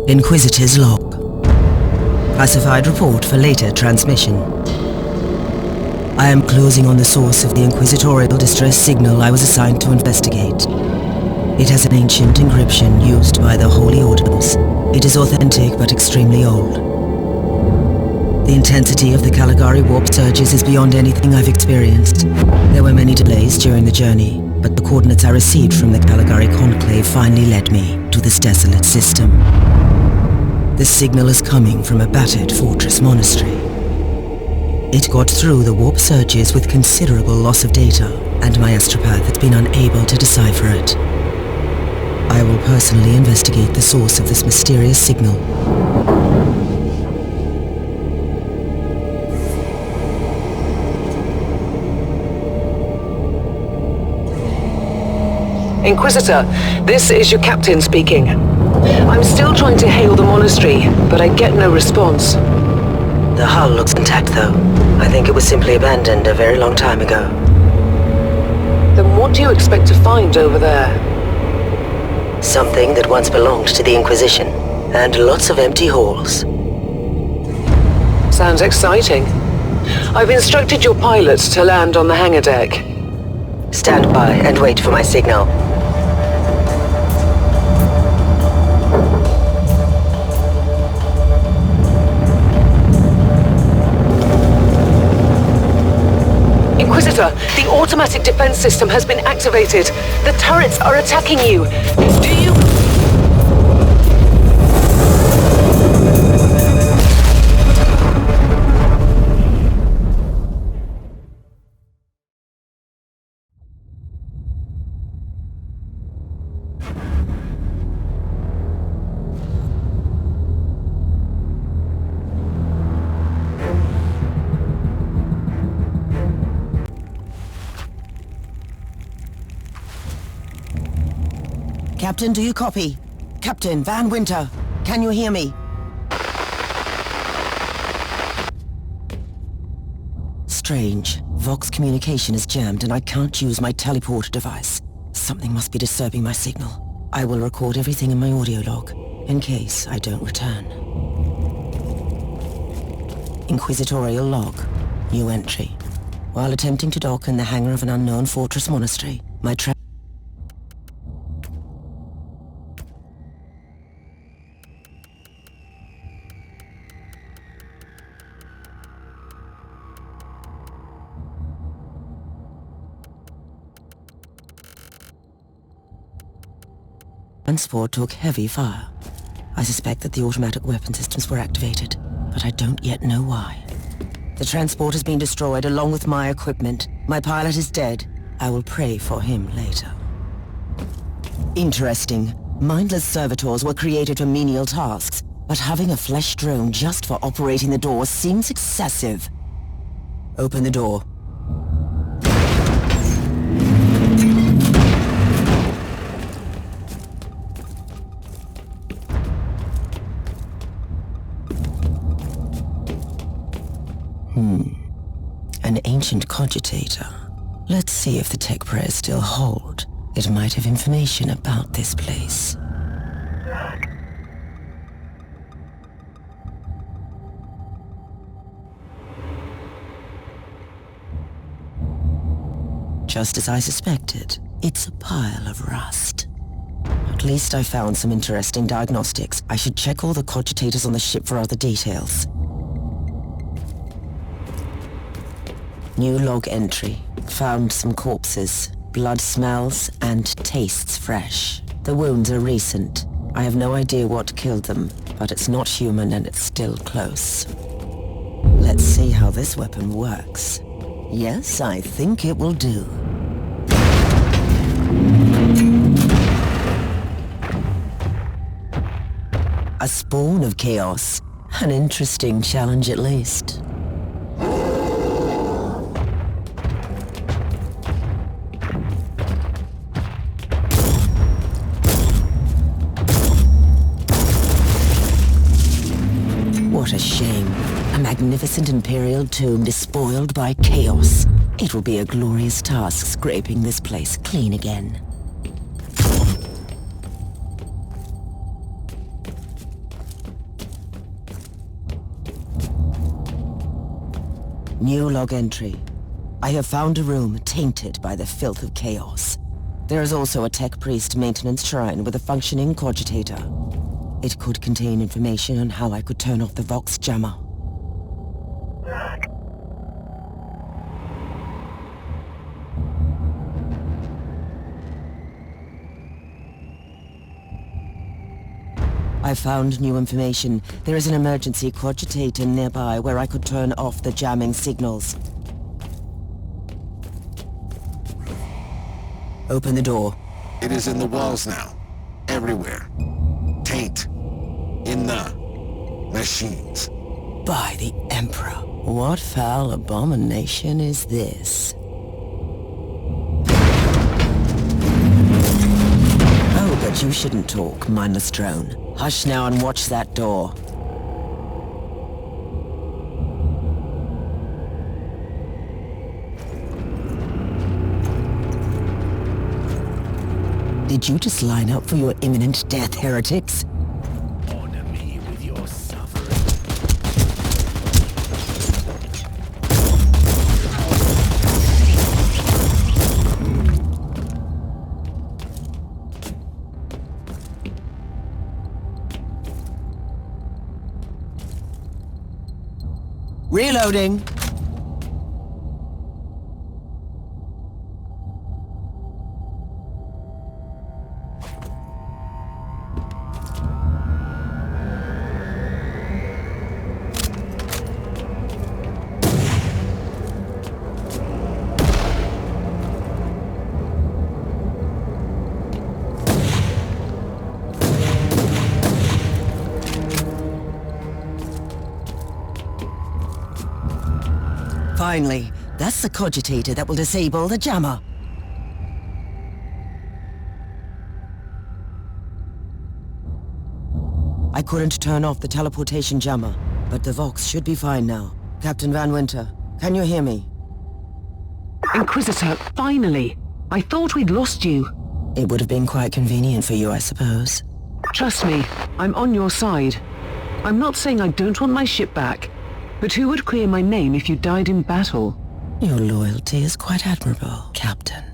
Inquisitor's log. Classified report for later transmission. I am closing on the source of the Inquisitorial distress signal I was assigned to investigate. It has an ancient encryption used by the Holy Orders. It is authentic but extremely old. The intensity of the Caligari warp surges is beyond anything I've experienced. There were many delays during the journey, but the coordinates I received from the Caligari Conclave finally led me to this desolate system. The signal is coming from a battered fortress monastery. It got through the warp surges with considerable loss of data, and my astropath has been unable to decipher it. I will personally investigate the source of this mysterious signal. Inquisitor, this is your captain speaking. I'm still trying to hail the monastery, but I get no response. The hull looks intact though. I think it was simply abandoned a very long time ago. Then what do you expect to find over there? Something that once belonged to the Inquisition, and lots of empty halls. Sounds exciting. I've instructed your pilots to land on the hangar deck. Stand by and wait for my signal. Inquisitor, the automatic defense system has been activated. The turrets are attacking you. Do you... Captain, do you copy? Captain Van Winter, can you hear me? Strange. Vox communication is jammed and I can't use my teleporter device. Something must be disturbing my signal. I will record everything in my audio log, in case I don't return. Inquisitorial log. New entry. While attempting to dock in the hangar of an unknown fortress monastery, my transport took heavy fire. I suspect that the automatic weapon systems were activated, but I don't yet know why. The transport has been destroyed along with my equipment. My pilot is dead. I will pray for him later. Interesting. Mindless servitors were created for menial tasks, but having a flesh drone just for operating the door seems excessive. Open the door. An ancient cogitator. Let's see if the tech prayers still hold. It might have information about this place. Just as I suspected, it's a pile of rust. At least I found some interesting diagnostics. I should check all the cogitators on the ship for other details. New log entry. Found some corpses. Blood smells and tastes fresh. The wounds are recent. I have no idea what killed them, but it's not human and it's still close. Let's see how this weapon works. Yes, I think it will do. A spawn of chaos. An interesting challenge at least. What a shame. A magnificent Imperial tomb despoiled by chaos. It will be a glorious task scraping this place clean again. New log entry. I have found a room tainted by the filth of chaos. There is also a tech priest maintenance shrine with a functioning cogitator. It could contain information on how I could turn off the Vox jammer. I found new information. There is an emergency cogitator nearby where I could turn off the jamming signals. Open the door. It is in the walls now. Everywhere. Taint. In the machines. By the Emperor. What foul abomination is this? Oh, but you shouldn't talk, mindless drone. Hush now and watch that door. Did you just line up for your imminent death, heretics? Honor me with your suffering. Reloading! Finally, that's the cogitator that will disable the jammer. I couldn't turn off the teleportation jammer, but the Vox should be fine now. Captain Van Winter, can you hear me? Inquisitor, finally! I thought we'd lost you. It would have been quite convenient for you, I suppose. Trust me, I'm on your side. I'm not saying I don't want my ship back, but who would clear my name if you died in battle? Your loyalty is quite admirable, Captain.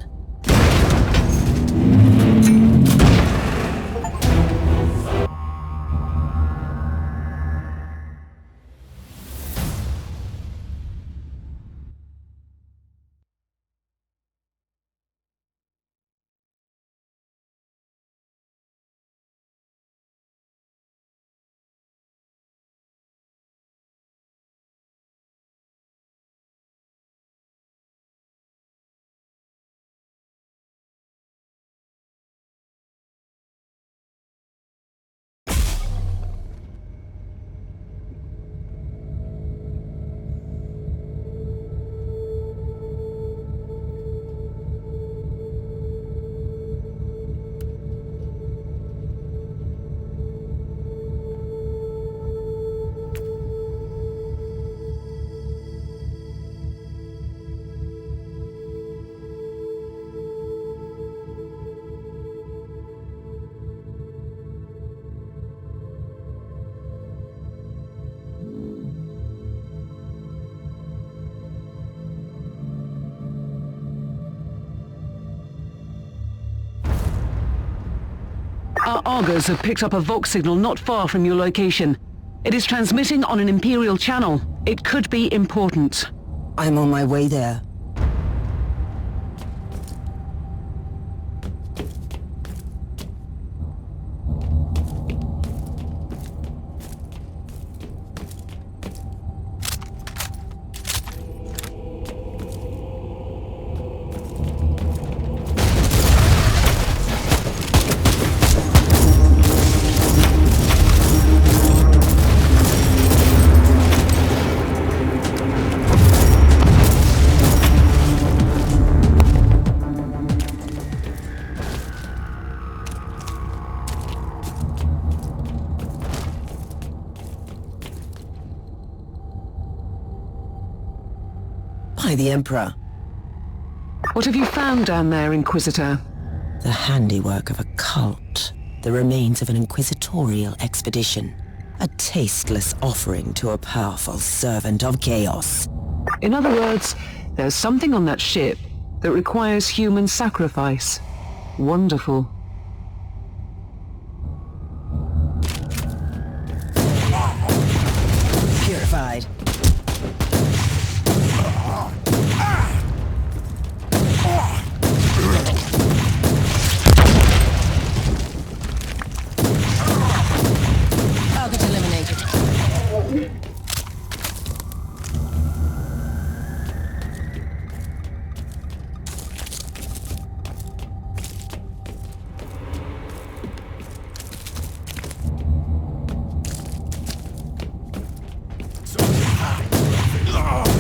Our Argos have picked up a Vox signal not far from your location. It is transmitting on an Imperial channel. It could be important. I'm on my way there. By the Emperor. What have you found down there, Inquisitor? The handiwork of a cult. The remains of an inquisitorial expedition. A tasteless offering to a powerful servant of chaos. In other words, there's something on that ship that requires human sacrifice. Wonderful. Purified. Target eliminated.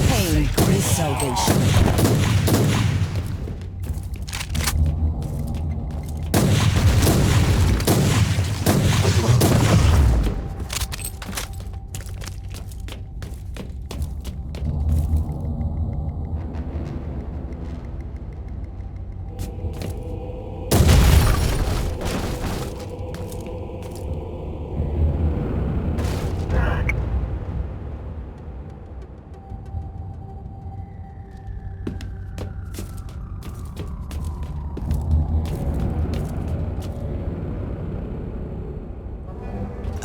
Pain is salvation.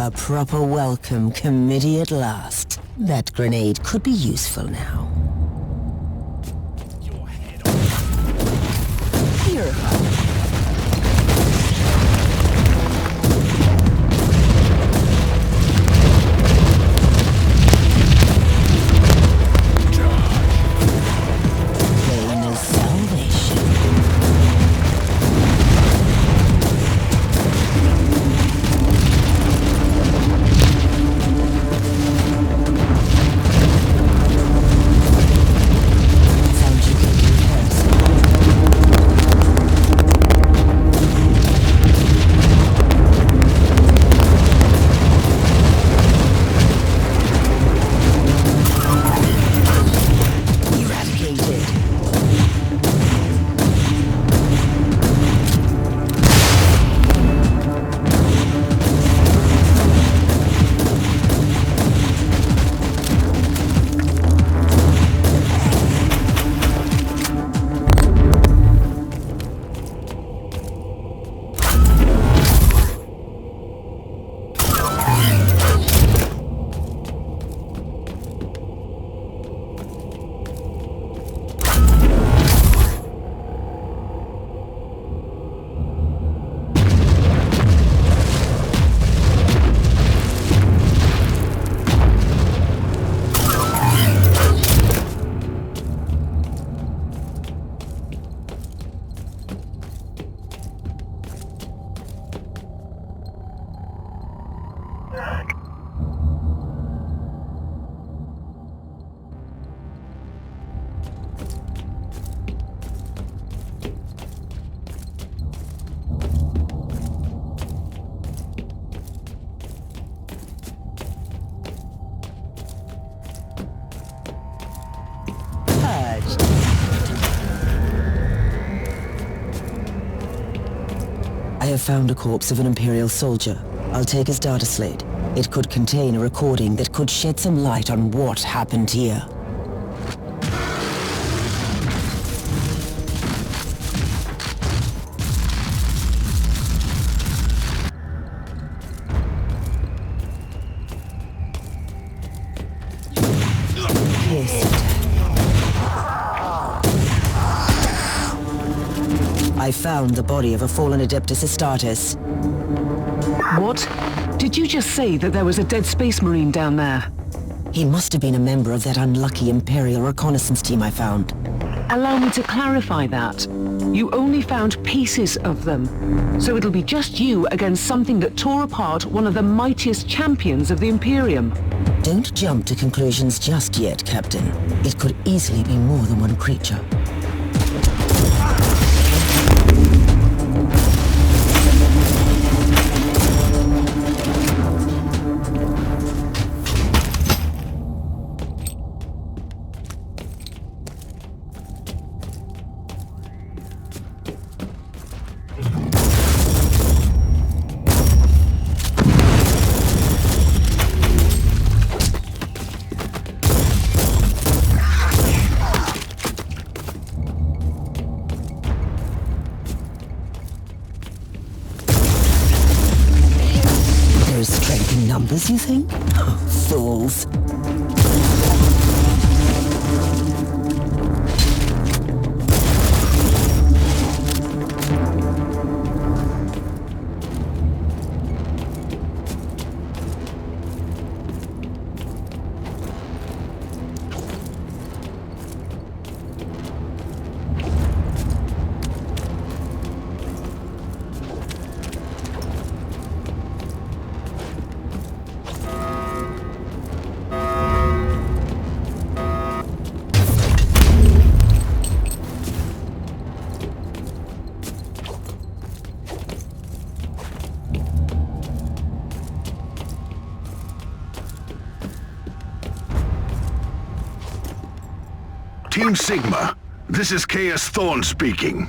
A proper welcome committee at last. That grenade could be useful now. Purified. Pain is salvation. I have found a corpse of an Imperial soldier. I'll take his data slate. It could contain a recording that could shed some light on what happened here. I found the body of a fallen Adeptus Astartes. What? Did you just say that there was a dead Space Marine down there? He must have been a member of that unlucky Imperial reconnaissance team I found. Allow me to clarify that. You only found pieces of them. So it'll be just you against something that tore apart one of the mightiest champions of the Imperium. Don't jump to conclusions just yet, Captain. It could easily be more than one creature. clothes, you think? Fools. Team Sigma, this is Chaos Thorn speaking.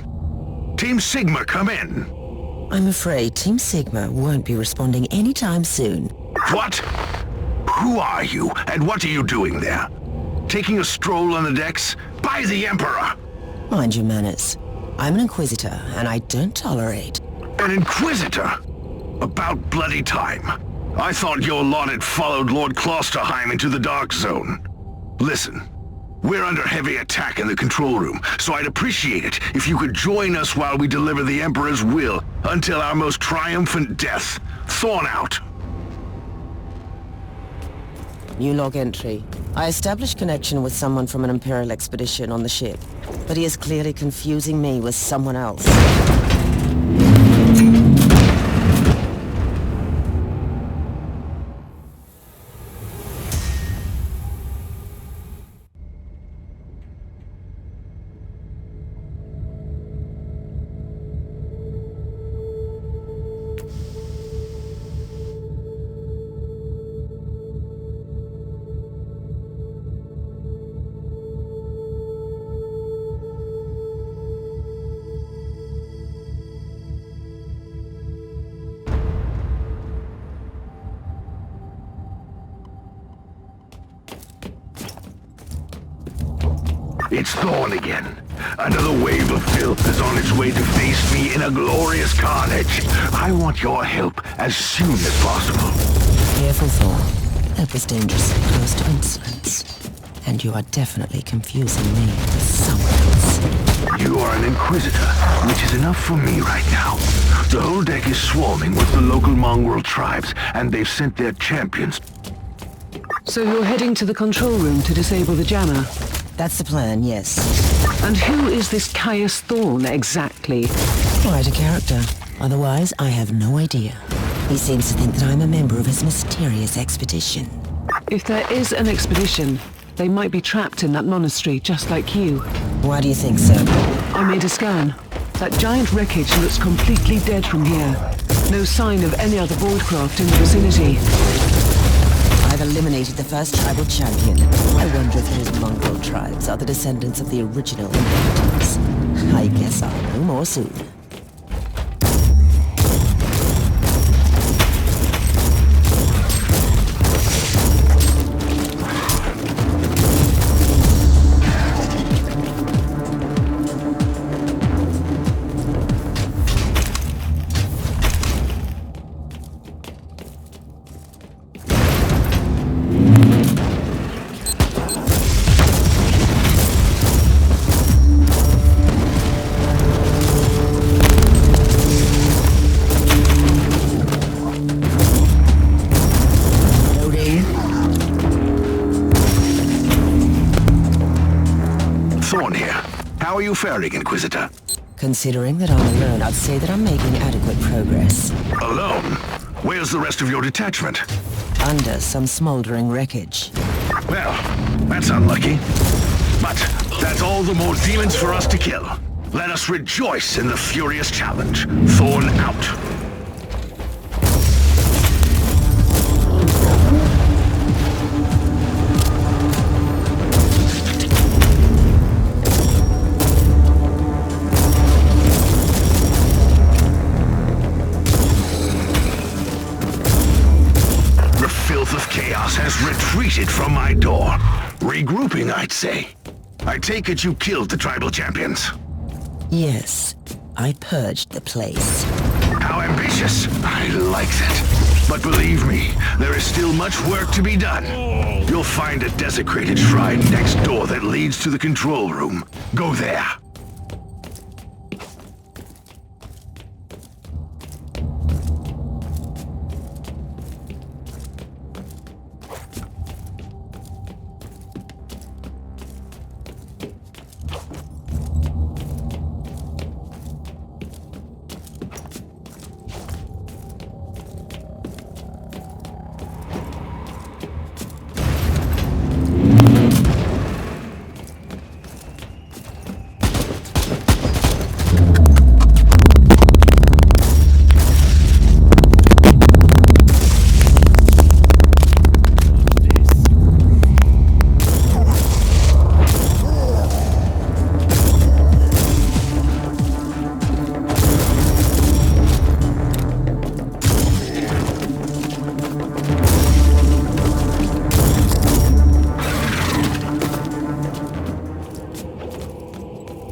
Team Sigma, come in. I'm afraid Team Sigma won't be responding anytime soon. What? Who are you, and what are you doing there? Taking a stroll on the decks? By the Emperor! Mind your manners. I'm an Inquisitor, and I don't tolerate... An Inquisitor? About bloody time. I thought your lot had followed Lord Klosterheim into the Dark Zone. Listen. We're under heavy attack in the control room, so I'd appreciate it if you could join us while we deliver the Emperor's will until our most triumphant death. Thorn out. New log entry. I established connection with someone from an Imperial expedition on the ship, but he is clearly confusing me with someone else. It's Thorn again. Another wave of filth is on its way to face me in a glorious carnage. I want your help as soon as possible. Careful, Thorn. That was dangerously close to insolence. And you are definitely confusing me with someone else. You are an Inquisitor, which is enough for me right now. The whole deck is swarming with the local mongrel tribes, and they've sent their champions. So you're heading to the control room to disable the jammer? That's the plan, yes. And who is this Caius Thorn exactly? Quite a character. Otherwise, I have no idea. He seems to think that I'm a member of his mysterious expedition. If there is an expedition, they might be trapped in that monastery just like you. Why do you think so? I made a scan. That giant wreckage looks completely dead from here. No sign of any other boardcraft in the vicinity. I've eliminated the first tribal champion. I wonder if those mongrel tribes are the descendants of the original inhabitants. I guess I'll know more soon. Thorn here. How are you faring, Inquisitor? Considering that I'm alone, I'd say that I'm making adequate progress. Alone? Where's the rest of your detachment? Under some smoldering wreckage. Well, that's unlucky. But that's all the more demons for us to kill. Let us rejoice in the furious challenge. Thorn out. Has retreated from my door. Regrouping, I'd say. I take it you killed the tribal champions. Yes, I purged the place. How ambitious. I like that. But believe me, there is still much work to be done. You'll find a desecrated shrine next door that leads to the control room. Go there.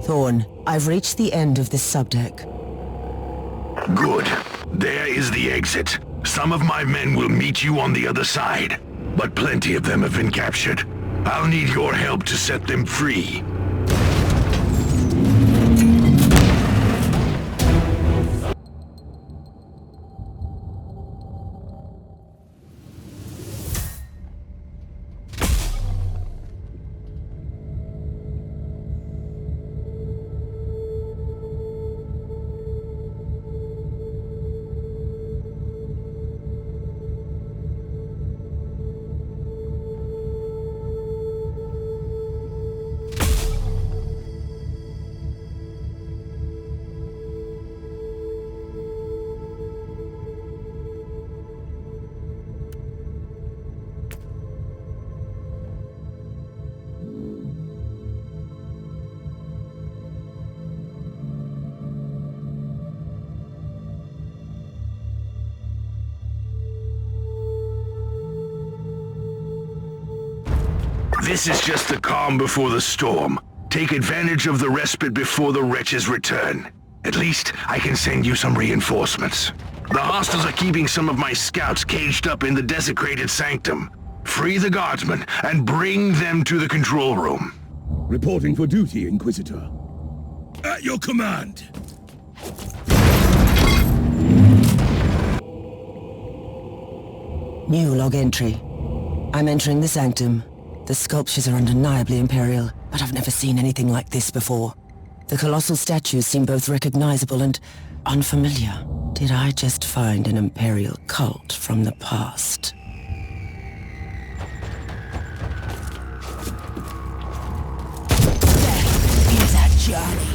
Thorn, I've reached the end of this subdeck. Good. There is the exit. Some of my men will meet you on the other side, but plenty of them have been captured. I'll need your help to set them free. This is just the calm before the storm. Take advantage of the respite before the wretches return. At least, I can send you some reinforcements. The hostiles are keeping some of my scouts caged up in the desecrated sanctum. Free the guardsmen and bring them to the control room. Reporting for duty, Inquisitor. At your command! New log entry. I'm entering the sanctum. The sculptures are undeniably imperial, but I've never seen anything like this before. The colossal statues seem both recognizable and unfamiliar. Did I just find an imperial cult from the past? Death is a journey.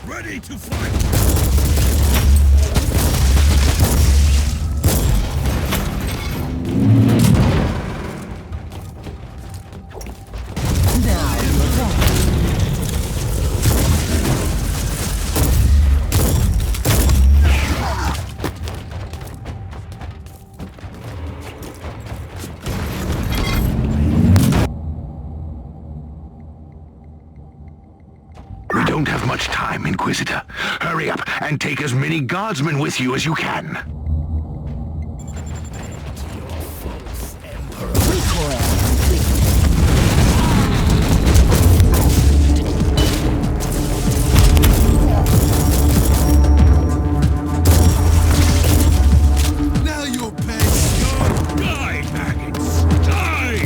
Ready to fight! We don't have much time, Inquisitor. Hurry up and take as many guardsmen with you as you can. Now you're paying! Die, maggots! Die!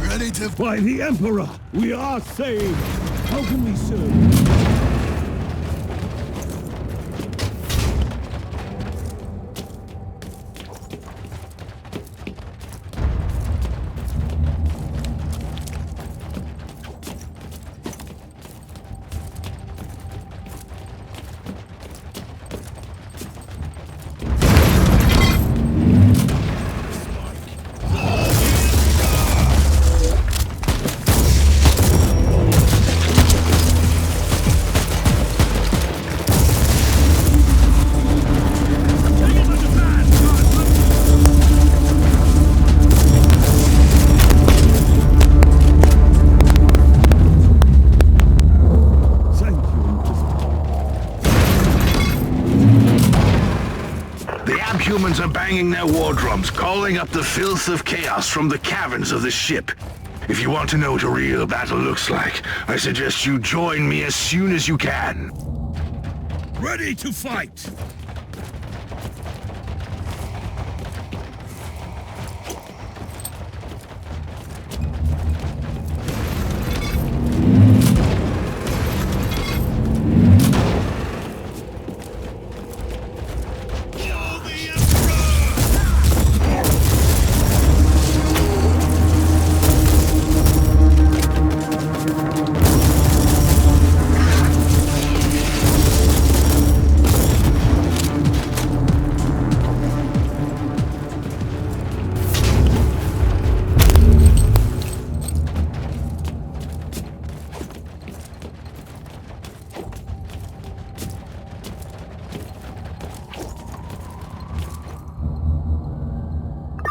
Ready to... By the Emperor, we are saved! How can we serve? camp humans are banging their war drums, calling up the filth of chaos from the caverns of the ship. If you want to know what a real battle looks like, I suggest you join me as soon as you can. Ready to fight!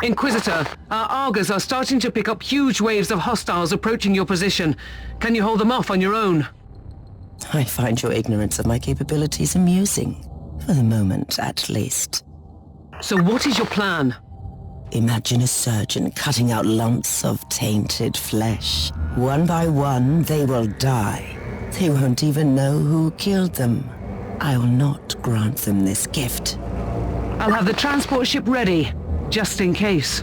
Inquisitor, our Argos are starting to pick up huge waves of hostiles approaching your position. Can you hold them off on your own? I find your ignorance of my capabilities amusing. For the moment, at least. So what is your plan? Imagine a surgeon cutting out lumps of tainted flesh. One by one, they will die. They won't even know who killed them. I will not grant them this gift. I'll have the transport ship ready, just in case.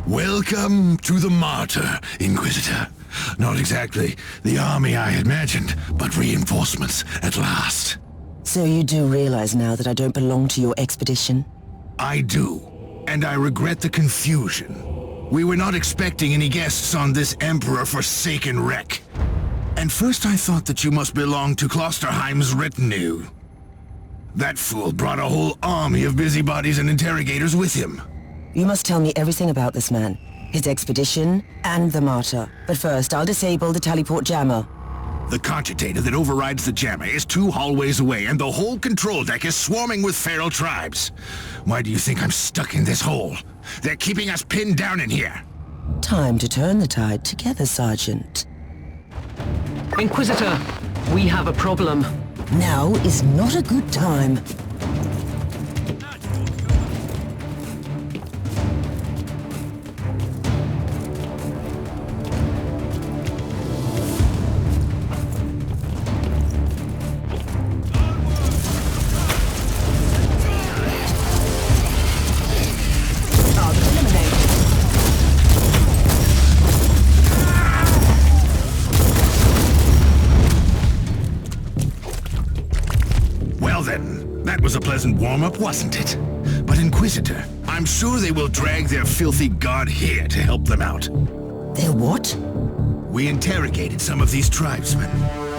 Welcome to the Martyr, Inquisitor. Not exactly the army I imagined, but reinforcements at last. So you do realize now that I don't belong to your expedition? I do, and I regret the confusion. We were not expecting any guests on this Emperor-forsaken wreck. And first I thought that you must belong to Klosterheim's retinue. That fool brought a whole army of busybodies and interrogators with him. You must tell me everything about this man, his expedition, and the Martyr. But first, I'll disable the Tallyport jammer. The cogitator that overrides the jammer is 2 hallways away, and the whole control deck is swarming with feral tribes. Why do you think I'm stuck in this hole? They're keeping us pinned down in here. Time to turn the tide together, Sergeant. Inquisitor, we have a problem. Now is not a good time. That was a pleasant warm-up, wasn't it? But Inquisitor, I'm sure they will drag their filthy god here to help them out. They're what? We interrogated some of these tribesmen.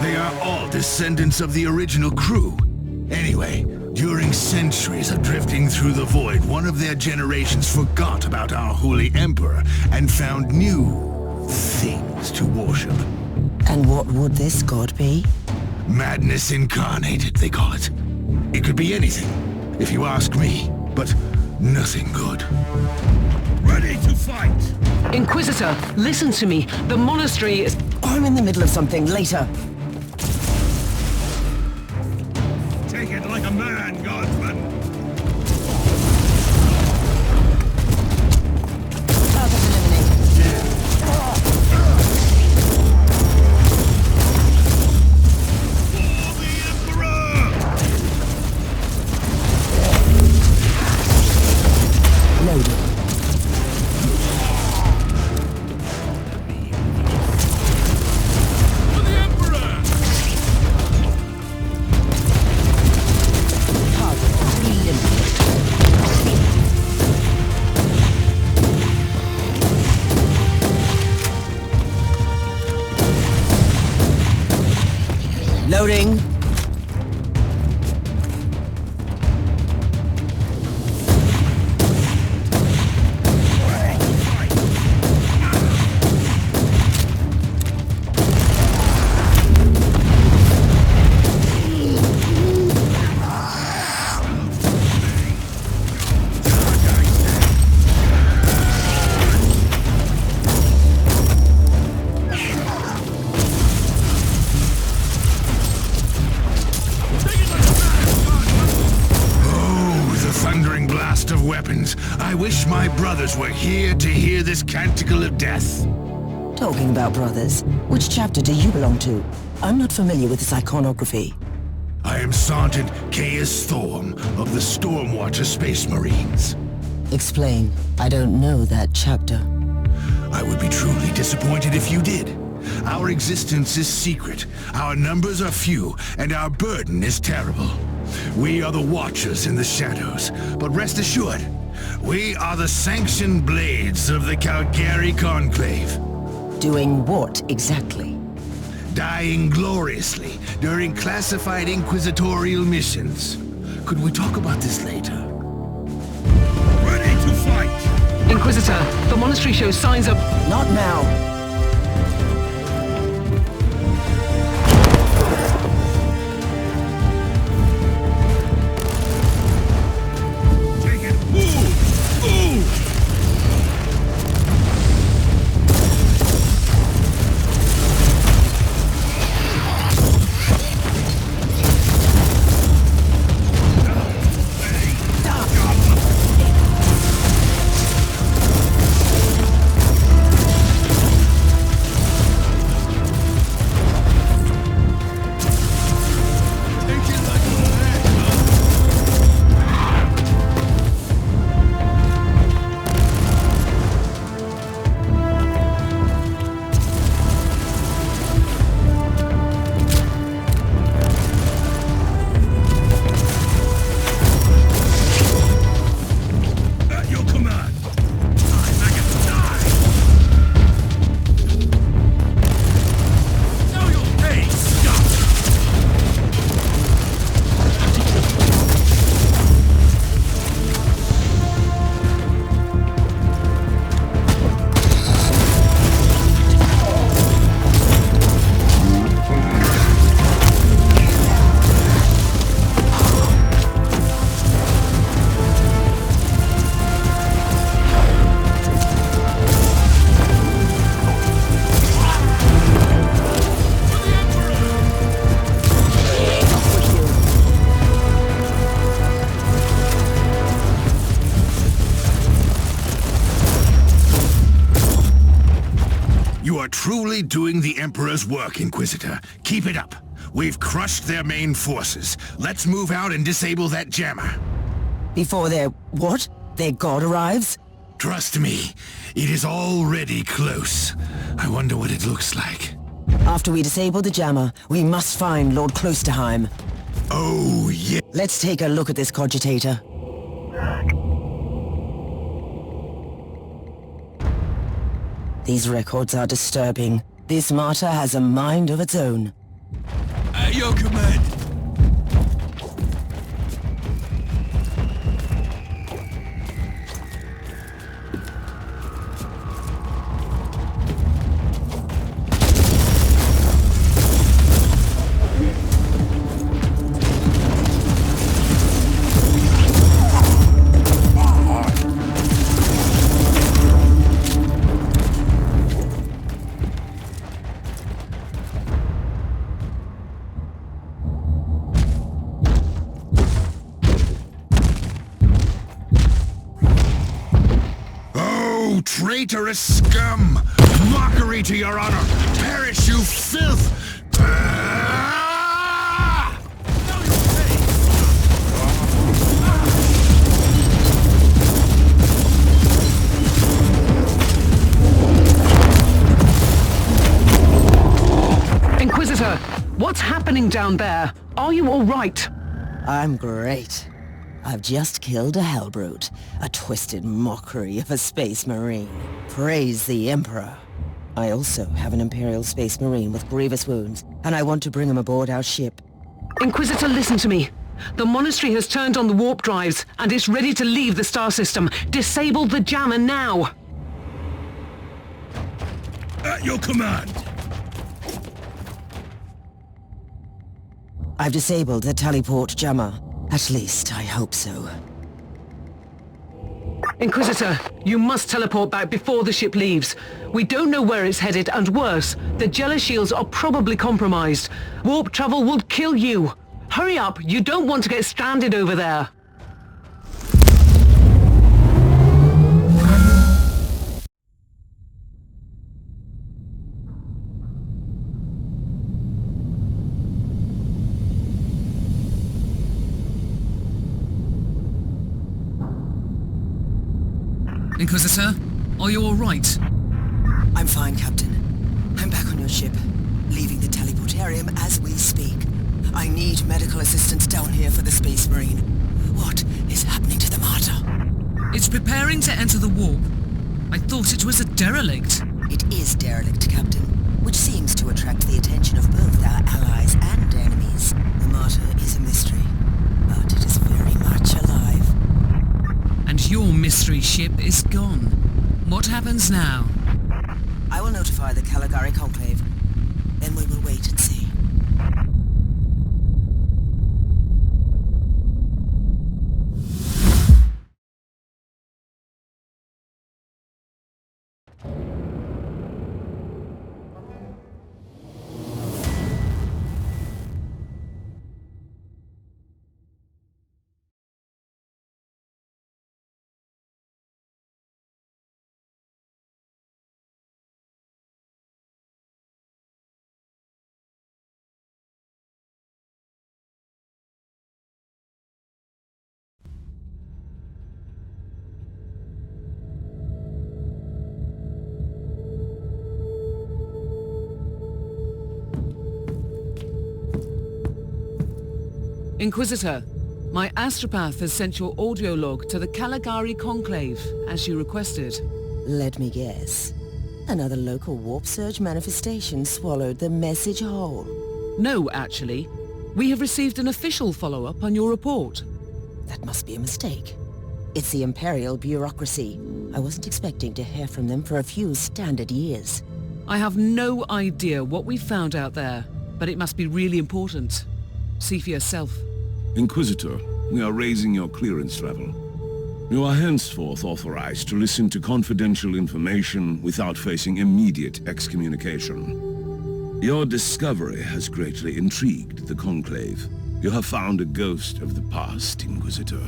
They are all descendants of the original crew. Anyway, during centuries of drifting through the void, one of their generations forgot about our holy emperor and found new things to worship. And what would this god be? Madness incarnated, they call it. It could be anything, if you ask me, but nothing good. Ready to fight! Inquisitor, listen to me. The monastery is... I'm in the middle of something. Later. Take it like a man, guardsman! Target eliminated. For the Emperor! Loaded. For the Emperor! Loading. I wish my brothers were here to hear this canticle of death. Talking about brothers, which chapter do you belong to? I'm not familiar with this iconography. I am Sergeant Caius Thorm of the Stormwatcher Space Marines. Explain. I don't know that chapter. I would be truly disappointed if you did. Our existence is secret, our numbers are few, and our burden is terrible. We are the Watchers in the shadows, but rest assured, we are the sanctioned blades of the Calgary Conclave. Doing what exactly? Dying gloriously during classified inquisitorial missions. Could we talk about this later? Ready to fight! Inquisitor, the monastery shows signs of... Not now. Truly doing the Emperor's work, Inquisitor. Keep it up. We've crushed their main forces. Let's move out and disable that jammer. Before their... what? Their god arrives? Trust me, it is already close. I wonder what it looks like. After we disable the jammer, we must find Lord Klosterheim. Oh, yeah. Let's take a look at this cogitator. These records are disturbing. This martyr has a mind of its own. At your command. Traitorous scum! Mockery to your honor! Perish, you filth! Ah! Inquisitor, what's happening down there? Are you all right? I'm great. I've just killed a Hellbrute, a twisted mockery of a space marine. Praise the Emperor. I also have an Imperial Space Marine with grievous wounds, and I want to bring him aboard our ship. Inquisitor, listen to me. The monastery has turned on the warp drives, and it's ready to leave the star system. Disable the jammer now! At your command! I've disabled the teleport jammer. At least, I hope so. Inquisitor, you must teleport back before the ship leaves. We don't know where it's headed, and worse, the Jella shields are probably compromised. Warp travel will kill you. Hurry up, you don't want to get stranded over there. Inquisitor, are you all right? I'm fine, Captain. I'm back on your ship, leaving the teleportarium as we speak. I need medical assistance down here for the Space Marine. What is happening to the Martyr? It's preparing to enter the warp. I thought it was a derelict. It is derelict, Captain, which seems to attract the attention of both our allies and enemies. The Martyr is a mystery, but it is very much alive. And your mystery ship is gone. What happens now? I will notify the Caligari Conclave. Then we will wait and see. Inquisitor, my astropath has sent your audio log to the Caligari Conclave, as you requested. Let me guess. Another local warp surge manifestation swallowed the message whole. No, actually. We have received an official follow-up on your report. That must be a mistake. It's the Imperial bureaucracy. I wasn't expecting to hear from them for a few standard years. I have no idea what we found out there, but it must be really important. See for yourself. Inquisitor, we are raising your clearance level. You are henceforth authorized to listen to confidential information without facing immediate excommunication. Your discovery has greatly intrigued the Conclave. You have found a ghost of the past, Inquisitor.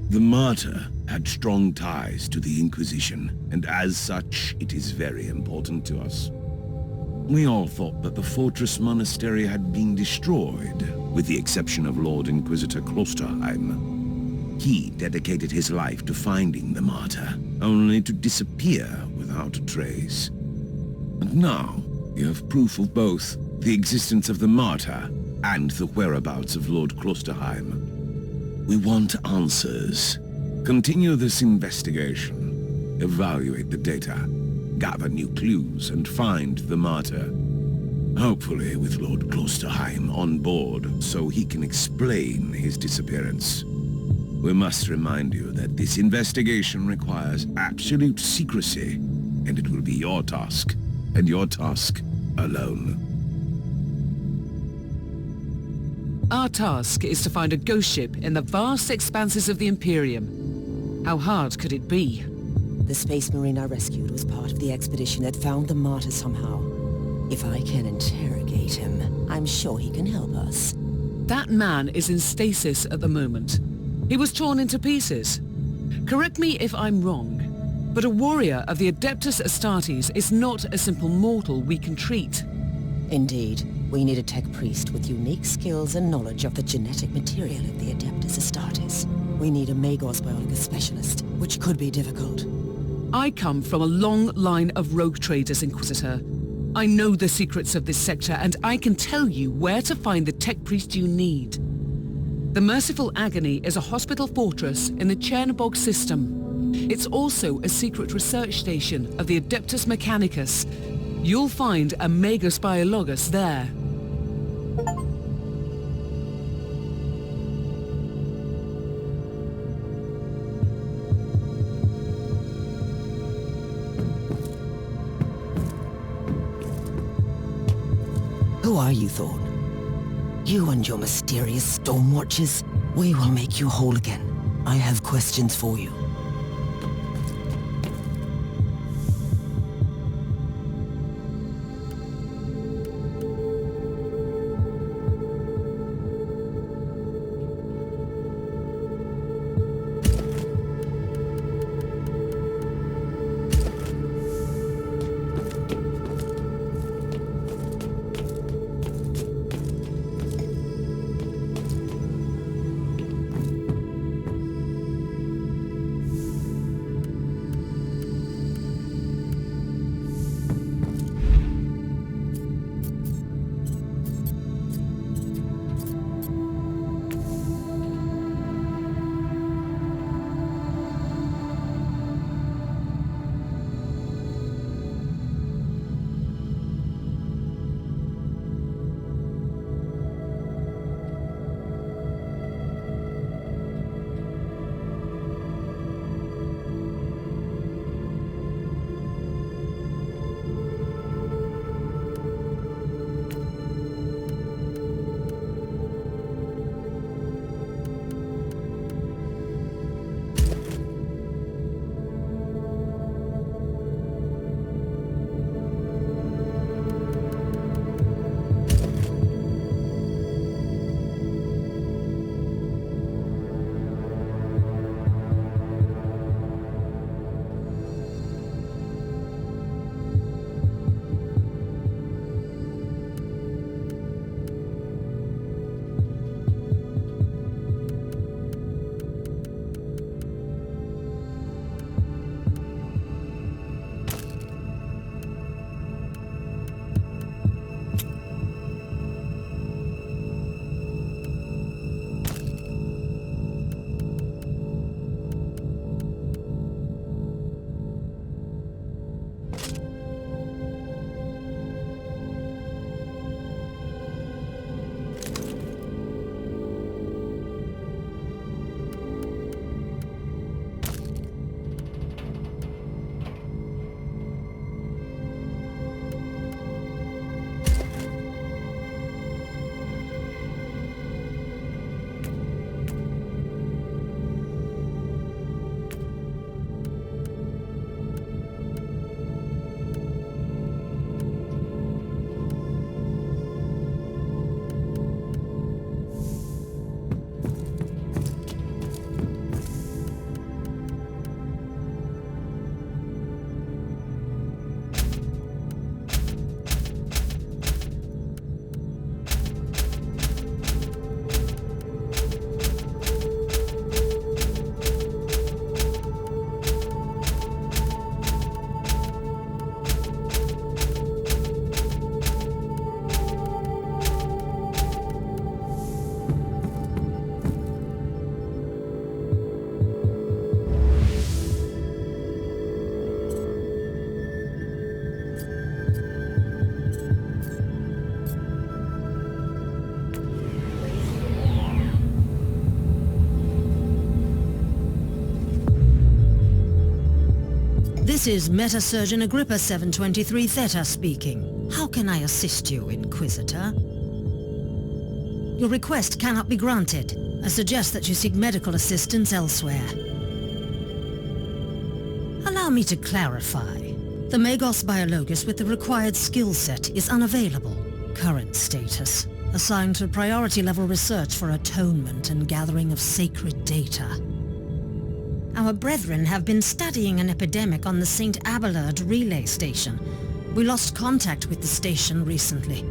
The Martyr had strong ties to the Inquisition, and as such, it is very important to us. We all thought that the fortress monastery had been destroyed, with the exception of Lord Inquisitor Klosterheim. He dedicated his life to finding the Martyr, only to disappear without a trace. And now, you have proof of both the existence of the Martyr and the whereabouts of Lord Klosterheim. We want answers. Continue this investigation. Evaluate the data. Gather new clues and find the Martyr. Hopefully with Lord Klosterheim on board so he can explain his disappearance. We must remind you that this investigation requires absolute secrecy, and it will be your task, and your task alone. Our task is to find a ghost ship in the vast expanses of the Imperium. How hard could it be? The Space Marine I rescued was part of the expedition that found the Martyr somehow. If I can interrogate him, I'm sure he can help us. That man is in stasis at the moment. He was torn into pieces. Correct me if I'm wrong, but a warrior of the Adeptus Astartes is not a simple mortal we can treat. Indeed, we need a tech priest with unique skills and knowledge of the genetic material of the Adeptus Astartes. We need a Magos biologist specialist, which could be difficult. I come from a long line of rogue traders, Inquisitor. I know the secrets of this sector, and I can tell you where to find the tech priest you need. The Merciful Agony is a hospital fortress in the Chernobog system. It's also a secret research station of the Adeptus Mechanicus. You'll find a Magus Biologus there. Who are you, Thorn? You and your mysterious Stormwatchers? We will make you whole again. I have questions for you. This is Meta-Surgeon Agrippa 723 Theta speaking. How can I assist you, Inquisitor? Your request cannot be granted. I suggest that you seek medical assistance elsewhere. Allow me to clarify. The Magos Biologus with the required skill set is unavailable. Current status: assigned to priority level research for atonement and gathering of sacred data. Our brethren have been studying an epidemic on the St. Abelard relay station. We lost contact with the station recently.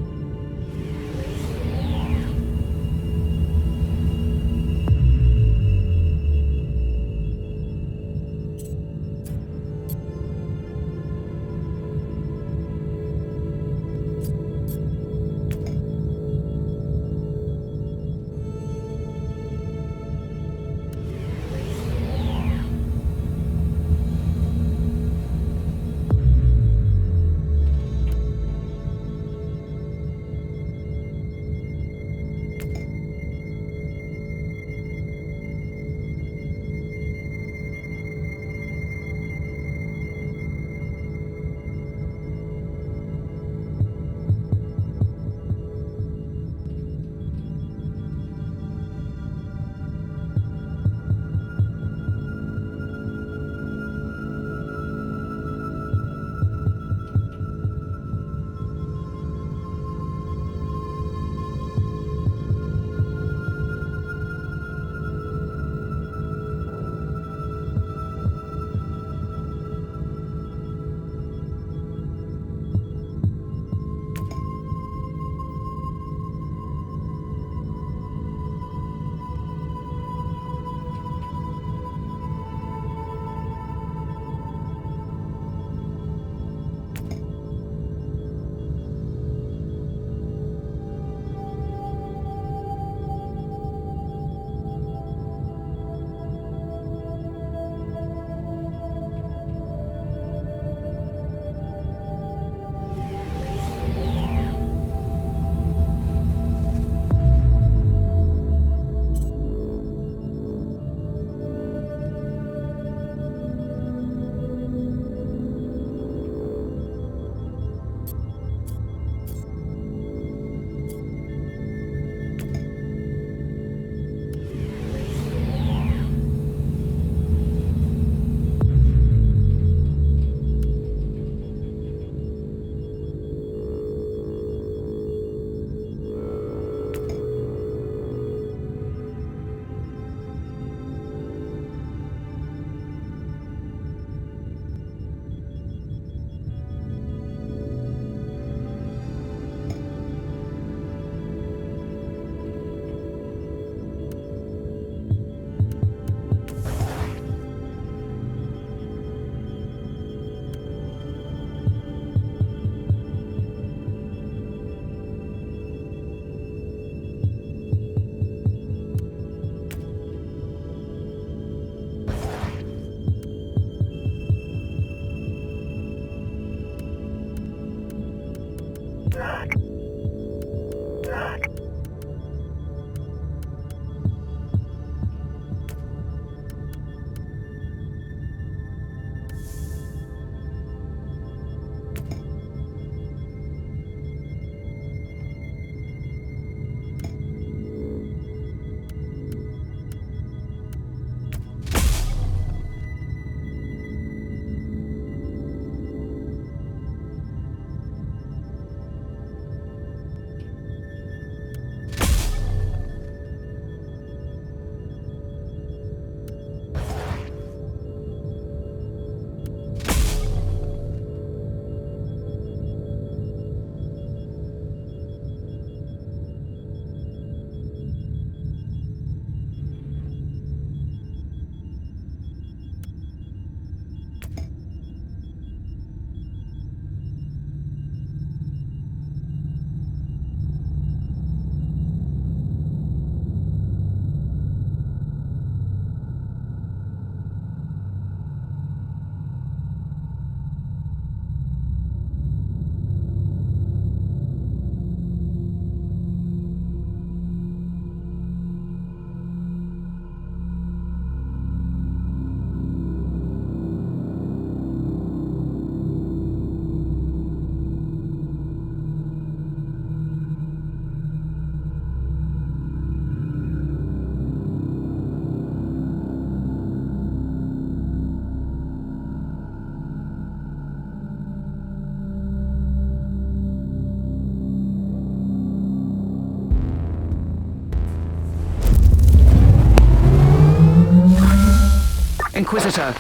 Inquisitor,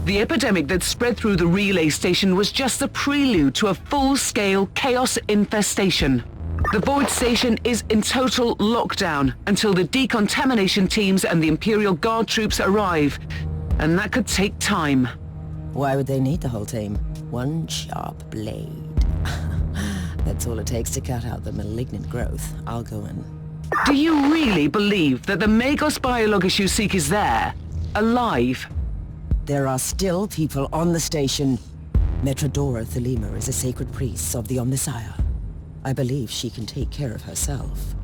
the epidemic that spread through the relay station was just the prelude to a full-scale chaos infestation. The Void Station is in total lockdown until the decontamination teams and the Imperial Guard troops arrive, and that could take time. Why would they need the whole team? One sharp blade. That's all it takes to cut out the malignant growth. I'll go in. Do you really believe that the Magos biologist you seek is there, alive? There are still people on the station. Metrodora Thelema is a sacred priest of the Omnissiah. I believe she can take care of herself.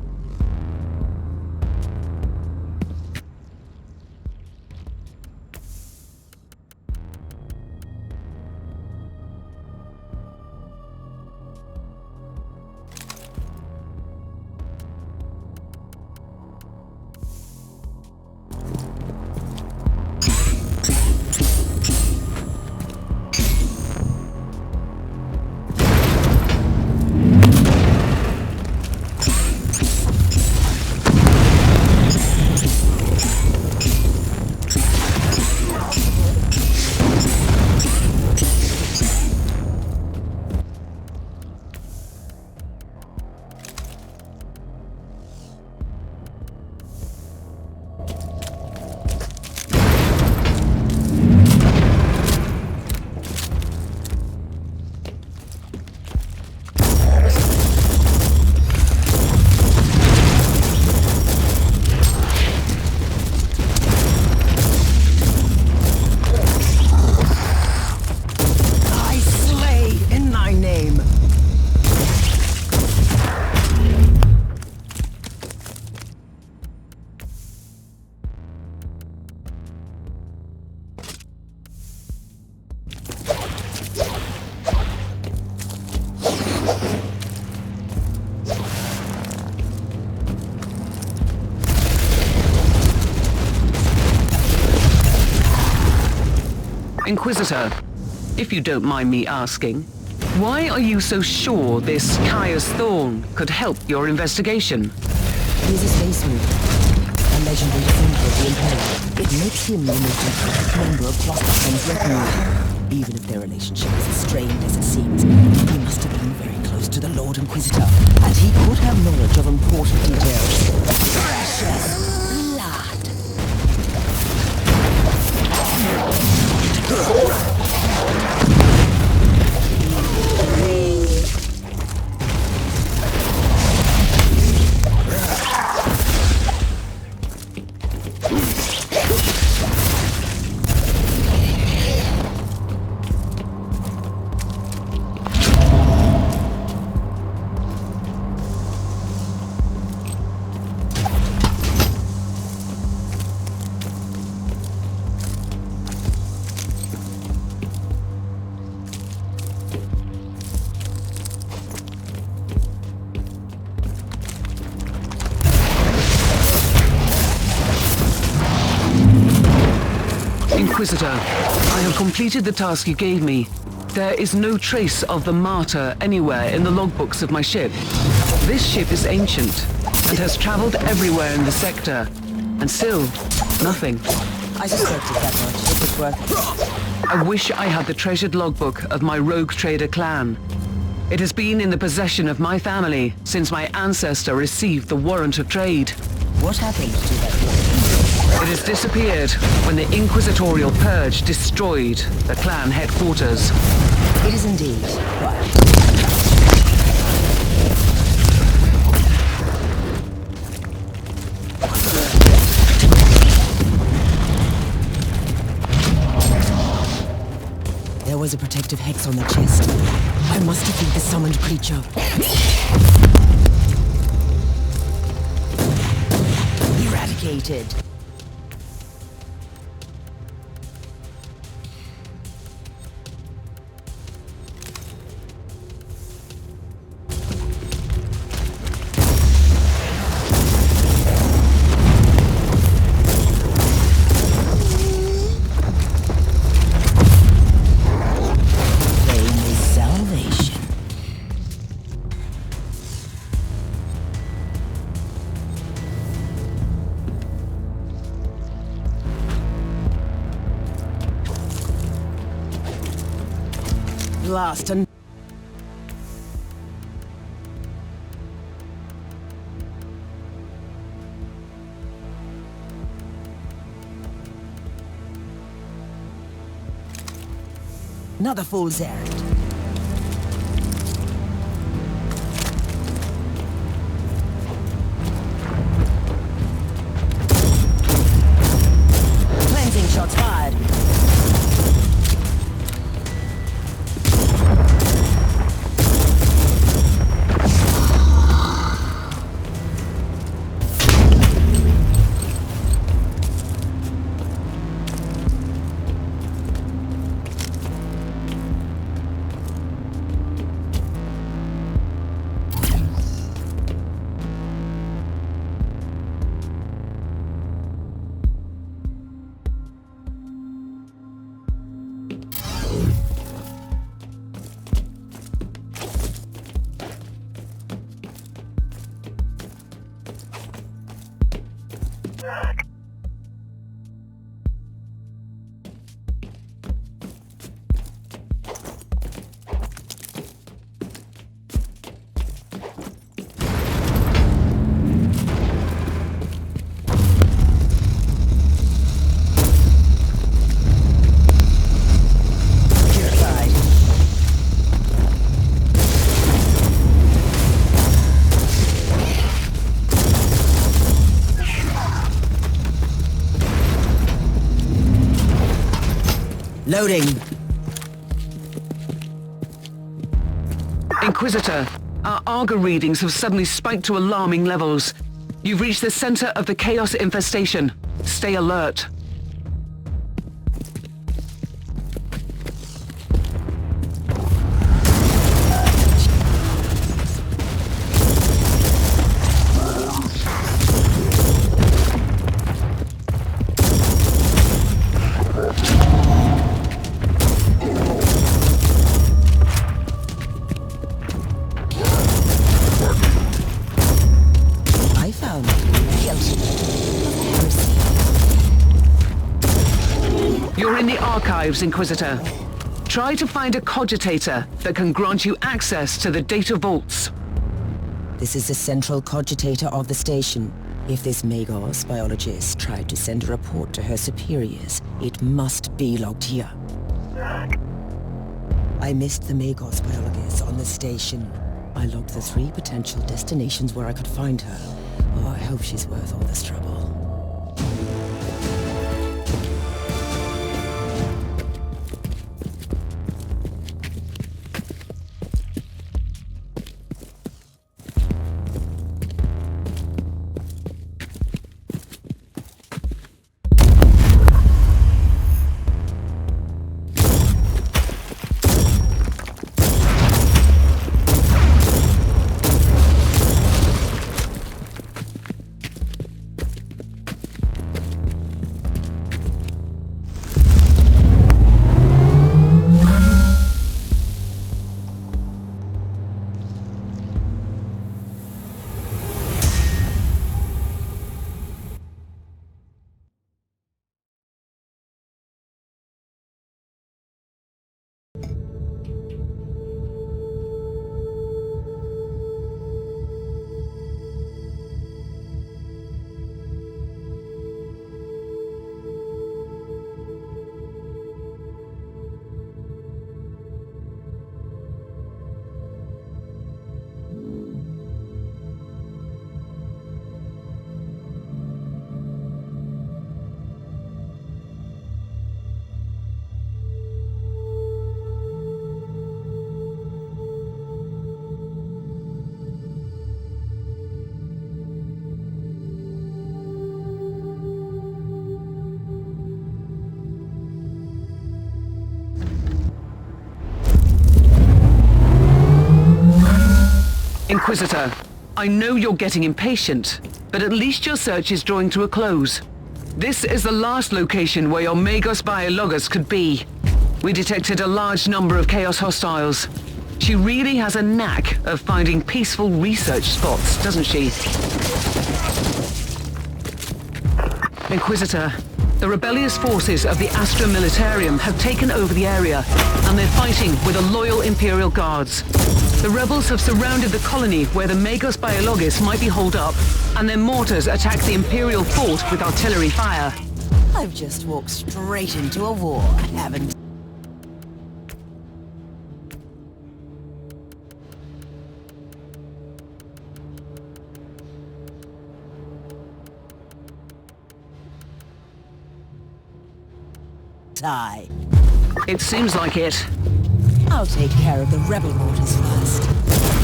Inquisitor, if you don't mind me asking, why are you so sure this Caius Thorn could help your investigation? He's a spaceman, a legendary defender of the Imperium. It makes him the most important member of Kloster's retinue. Even if their relationship is as strained as it seems, he must have been very close to the Lord Inquisitor, and he could have knowledge of important details. Precious blood! Inquisitor, I have completed the task you gave me. There is no trace of the Martyr anywhere in the logbooks of my ship. This ship is ancient and has traveled everywhere in the sector. And still, nothing. I suspected that much. It was worth it. I wish I had the treasured logbook of my rogue trader clan. It has been in the possession of my family since my ancestor received the warrant of trade. What happened to that book? It has disappeared when the Inquisitorial Purge destroyed the clan headquarters. It is indeed quiet. There was a protective hex on the chest. I must defeat the summoned creature. Eradicated. Last and another fool's errand. Cleansing shots fired. Loading. Inquisitor, our Arga readings have suddenly spiked to alarming levels. You've reached the center of the Chaos infestation. Stay alert. You're in the archives, Inquisitor. Try to find a cogitator that can grant you access to the data vaults. This is the central cogitator of the station. If this Magos biologist tried to send a report to her superiors, it must be logged here. I missed the Magos biologist on the station. I logged the 3 potential destinations where I could find her. Oh, I hope she's worth all this trouble. Inquisitor, I know you're getting impatient, but at least your search is drawing to a close. This is the last location where your Magos Biologus could be. We detected a large number of Chaos hostiles. She really has a knack of finding peaceful research spots, doesn't she? Inquisitor, the rebellious forces of the Astra Militarium have taken over the area, and they're fighting with the loyal Imperial Guards. The rebels have surrounded the colony where the Magos Biologus might be holed up, and their mortars attack the Imperial fort with artillery fire. I've just walked straight into a war, haven't I? It seems like it. I'll take care of the rebel mortars first.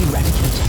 Eradicated.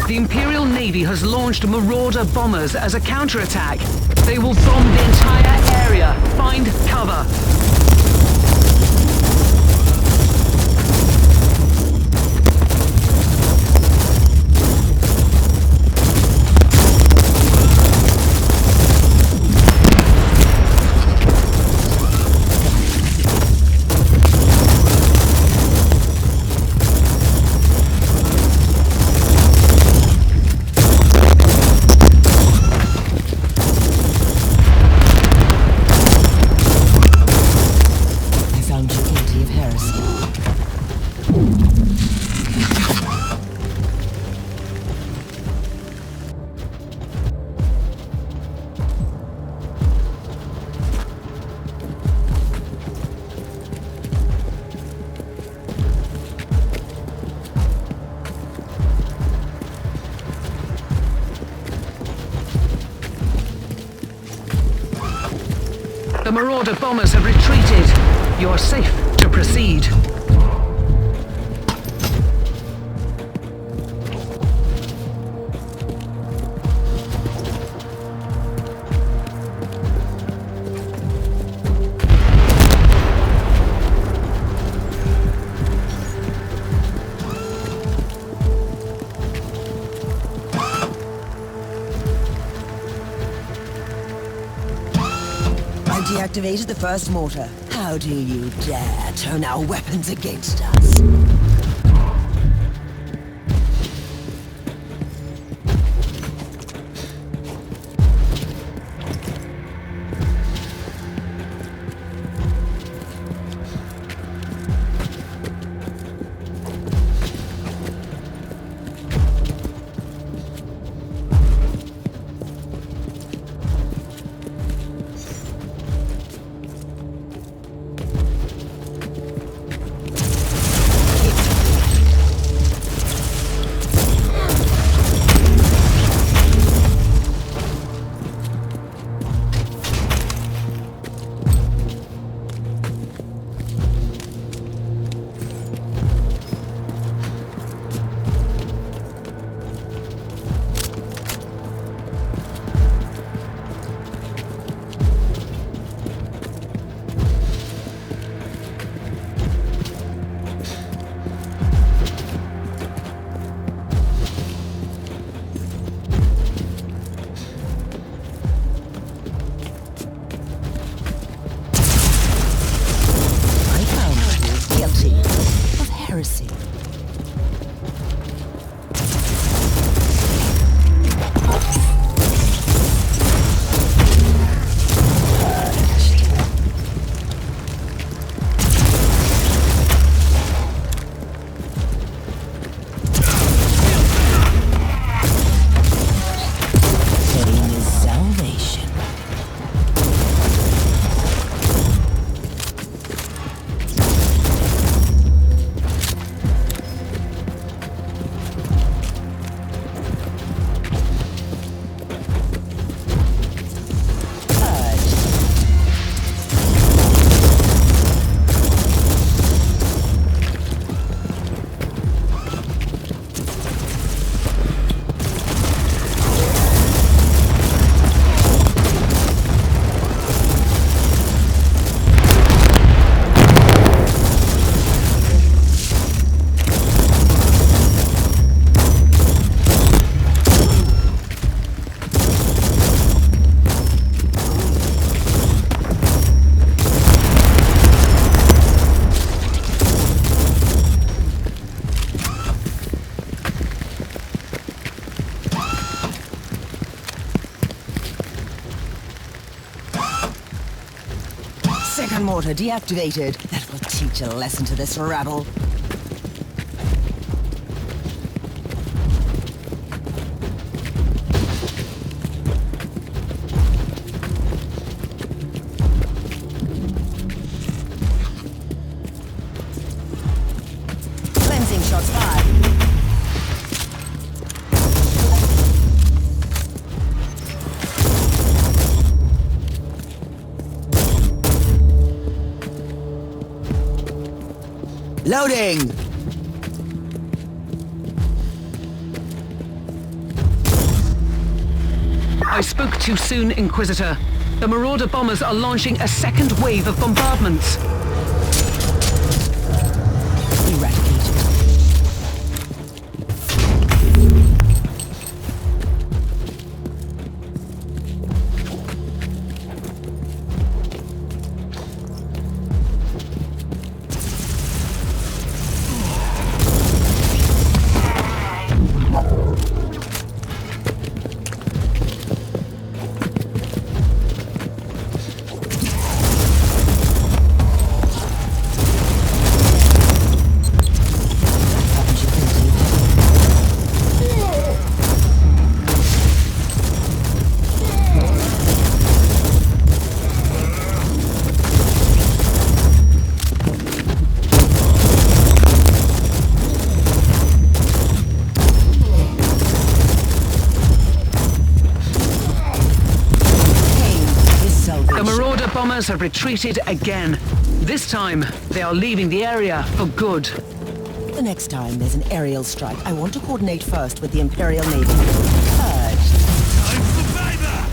The Imperial Navy has launched Marauder bombers as a counterattack. They will bomb the entire area. Find cover. The Marauder bombers have retreated. You are safe to proceed. Deactivated the first mortar. How do you dare turn our weapons against us? Beacon mortar deactivated. That will teach a lesson to this rabble. Cleansing shots fired. Loading! I spoke too soon, Inquisitor. The Marauder bombers are launching a second wave of bombardments. Eradicated. Bombers have retreated again. This time, they are leaving the area for good. The next time there's an aerial strike, I want to coordinate first with the Imperial Navy. Purge. Time for payback!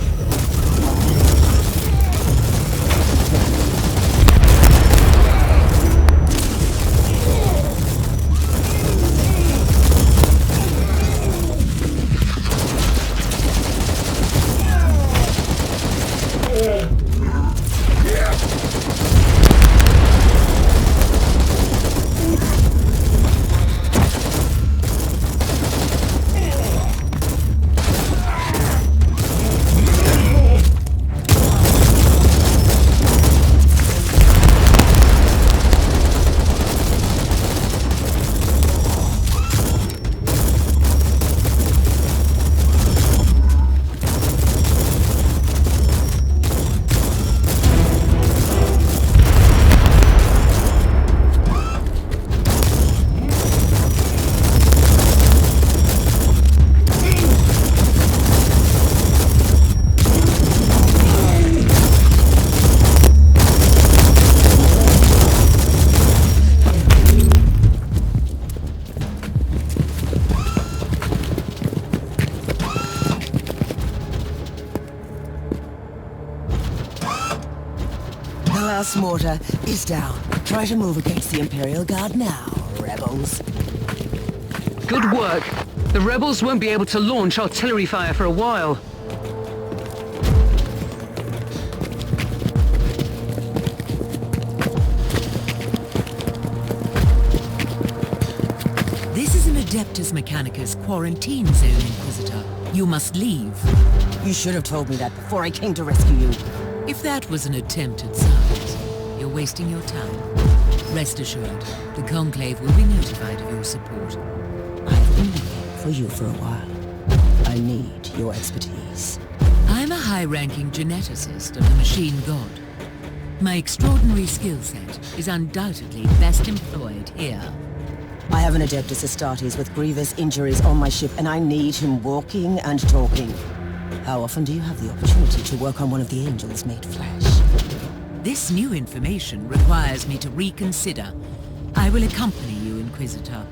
The last mortar is down. Try to move against the Imperial Guard now, rebels. Good work. The rebels won't be able to launch artillery fire for a while. This is an Adeptus Mechanicus quarantine zone, Inquisitor. You must leave. You should have told me that before I came to rescue you. If that was an attempt at silence, you're wasting your time. Rest assured, the Conclave will be notified of your support. I've been looking for you for a while. I need your expertise. I'm a high-ranking geneticist and a machine god. My extraordinary skill set is undoubtedly best employed here. I have an Adeptus Astartes with grievous injuries on my ship, and I need him walking and talking. How often do you have the opportunity to work on one of the angels made flesh? This new information requires me to reconsider. I will accompany you, Inquisitor.